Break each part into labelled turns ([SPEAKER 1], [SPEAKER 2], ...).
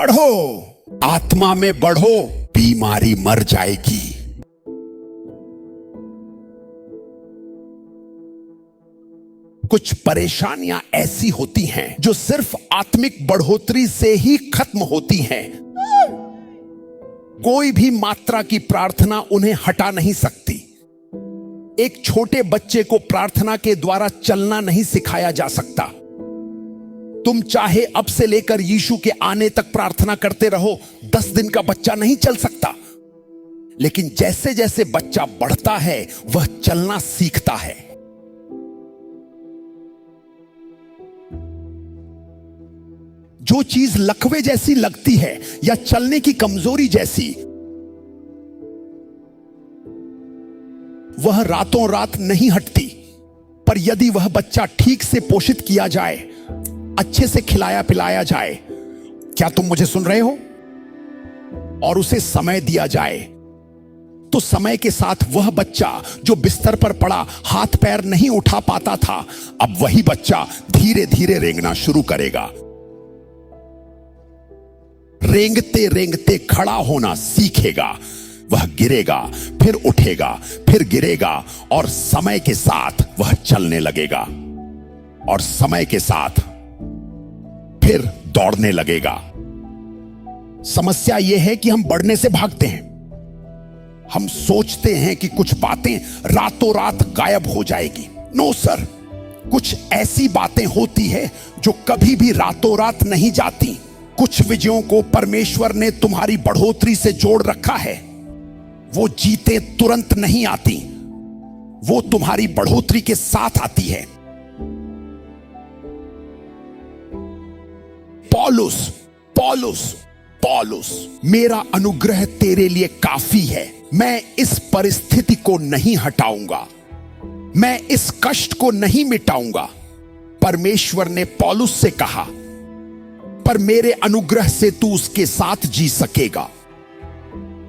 [SPEAKER 1] बढ़ो, आत्मा में बढ़ो, बीमारी मर जाएगी। कुछ परेशानियां ऐसी होती हैं जो सिर्फ आत्मिक बढ़ोतरी से ही खत्म होती हैं। कोई भी मात्रा की प्रार्थना उन्हें हटा नहीं सकती। एक छोटे बच्चे को प्रार्थना के द्वारा चलना नहीं सिखाया जा सकता। तुम चाहे अब से लेकर यीशु के आने तक प्रार्थना करते रहो, 10 दिन का बच्चा नहीं चल सकता। लेकिन जैसे जैसे बच्चा बढ़ता है वह चलना सीखता है। जो चीज लकवे जैसी लगती है या चलने की कमजोरी जैसी, वह रातों रात नहीं हटती। पर यदि वह बच्चा ठीक से पोषित किया जाए, अच्छे से खिलाया पिलाया जाए, क्या तुम मुझे सुन रहे हो, और उसे समय दिया जाए, तो समय के साथ वह बच्चा जो बिस्तर पर पड़ा हाथ पैर नहीं उठा पाता था, अब वही बच्चा धीरे धीरे रेंगना शुरू करेगा। रेंगते रेंगते खड़ा होना सीखेगा। वह गिरेगा, फिर उठेगा, फिर गिरेगा, और समय के साथ वह चलने लगेगा, और समय के साथ फिर दौड़ने लगेगा। समस्या यह है कि हम बढ़ने से भागते हैं। हम सोचते हैं कि कुछ बातें रातों रात गायब हो जाएगी। नो सर, कुछ ऐसी बातें होती है जो कभी भी रातों रात नहीं जाती। कुछ विजयों को परमेश्वर ने तुम्हारी बढ़ोतरी से जोड़ रखा है। वो जीते तुरंत नहीं आती, वो तुम्हारी बढ़ोतरी के साथ आती है। पौलुस पौलुस पौलुस, मेरा अनुग्रह तेरे लिए काफी है। मैं इस परिस्थिति को नहीं हटाऊंगा, मैं इस कष्ट को नहीं मिटाऊंगा। परमेश्वर ने पौलुस से कहा, पर मेरे अनुग्रह से तू उसके साथ जी सकेगा।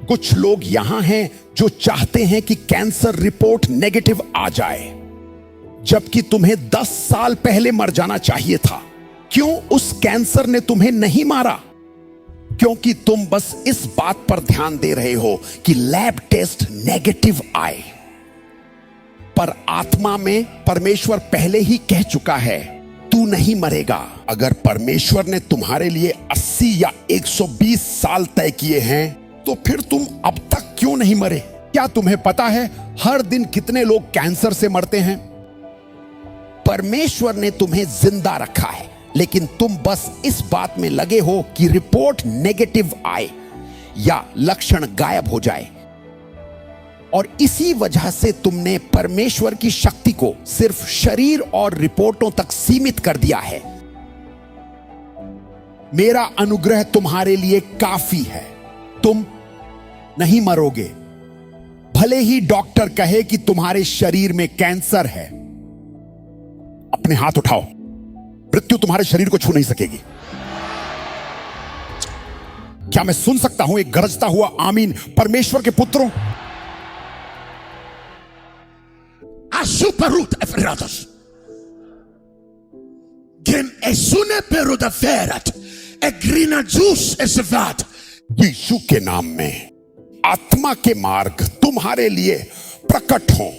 [SPEAKER 1] कुछ लोग यहां हैं जो चाहते हैं कि कैंसर रिपोर्ट नेगेटिव आ जाए, जबकि तुम्हें 10 साल पहले मर जाना चाहिए था। क्यों उस कैंसर ने तुम्हें नहीं मारा? क्योंकि तुम बस इस बात पर ध्यान दे रहे हो कि लैब टेस्ट नेगेटिव आए। पर आत्मा में परमेश्वर पहले ही कह चुका है, तू नहीं मरेगा। अगर परमेश्वर ने तुम्हारे लिए 80 या 120 साल तय किए हैं, तो फिर तुम अब तक क्यों नहीं मरे? क्या तुम्हें पता है हर दिन कितने लोग कैंसर से मरते हैं? परमेश्वर ने तुम्हें जिंदा रखा है, लेकिन तुम बस इस बात में लगे हो कि रिपोर्ट नेगेटिव आए या लक्षण गायब हो जाए। और इसी वजह से तुमने परमेश्वर की शक्ति को सिर्फ शरीर और रिपोर्टों तक सीमित कर दिया है। मेरा अनुग्रह तुम्हारे लिए काफी है। तुम नहीं मरोगे, भले ही डॉक्टर कहे कि तुम्हारे शरीर में कैंसर है। अपने हाथ उठाओ, मृत्यु तुम्हारे शरीर को छू नहीं सकेगी। क्या मैं सुन सकता हूं एक गरजता हुआ आमीन परमेश्वर के पुत्रों?
[SPEAKER 2] Superut efratos. Gem esune peruda ferat. Egrina jus esvat.
[SPEAKER 1] यीशु के नाम में आत्मा के मार्ग तुम्हारे लिए प्रकट हो।